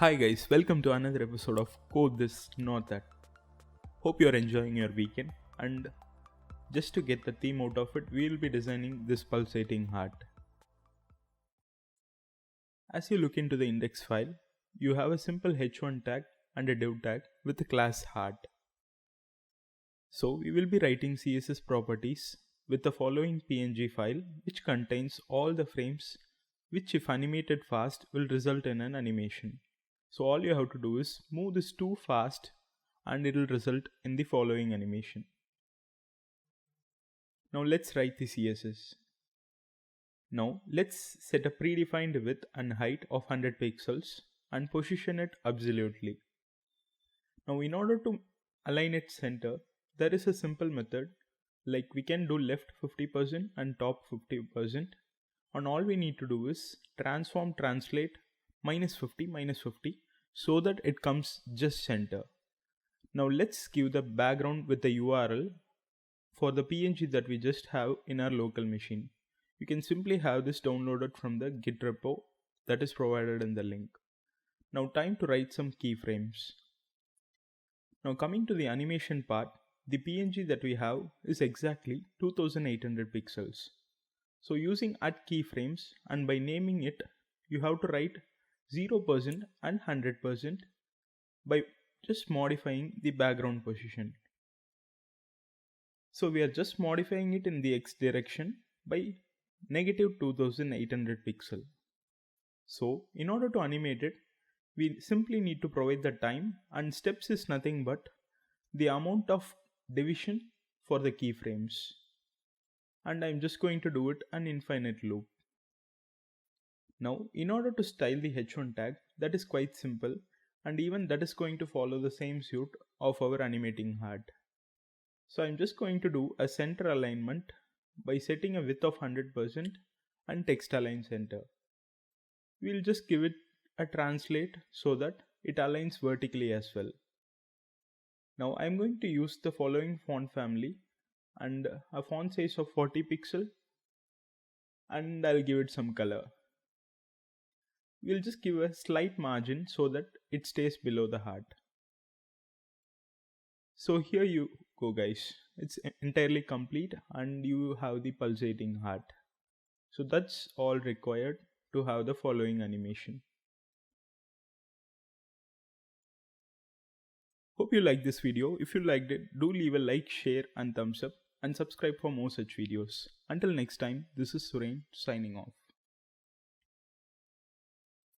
Hi guys, welcome to another episode of Code This Not That. Hope you're enjoying your weekend, and just to get the theme out of it, we'll be designing this pulsating heart. As you look into the index file, you have a simple h1 tag and a div tag with the class heart. So we will be writing CSS properties with the following PNG file which contains all the frames which, if animated fast, will result in an animation. So all you have to do is move this too fast and it will result in the following animation. Now let's write the CSS. Now let's set a predefined width and height of 100 pixels and position it absolutely. Now in order to align its center, there is a simple method, like we can do left 50% and top 50%, and all we need to do is transform translate -50 so that it comes just center. Now let's give the background with the URL for the PNG that we just have in our local machine. You can simply have this downloaded from the Git repo that is provided in the link. Now time to write some keyframes. Now coming to the animation part, the PNG that we have is exactly 2800 pixels. So using @keyframes and by naming it, you have to write 0% and 100% by just modifying the background position. So we are just modifying it in the X direction by -2800 pixel. So in order to animate it, we simply need to provide the time, and steps is nothing but the amount of division for the keyframes. And I'm just going to do it an infinite loop. Now in order to style the h1 tag, that is quite simple, and even that is going to follow the same suit of our animating heart. So I'm just going to do a center alignment by setting a width of 100% and text align center. We'll just give it a translate so that it aligns vertically as well. Now I'm going to use the following font family and a font size of 40 pixel, and I'll give it some color. We'll just give a slight margin so that it stays below the heart. So here you go guys, it's entirely complete and you have the pulsating heart. So that's all required to have the following animation. Hope you liked this video. If you liked it, do leave a like, share and thumbs up, and subscribe for more such videos. Until next time, this is Suren signing off.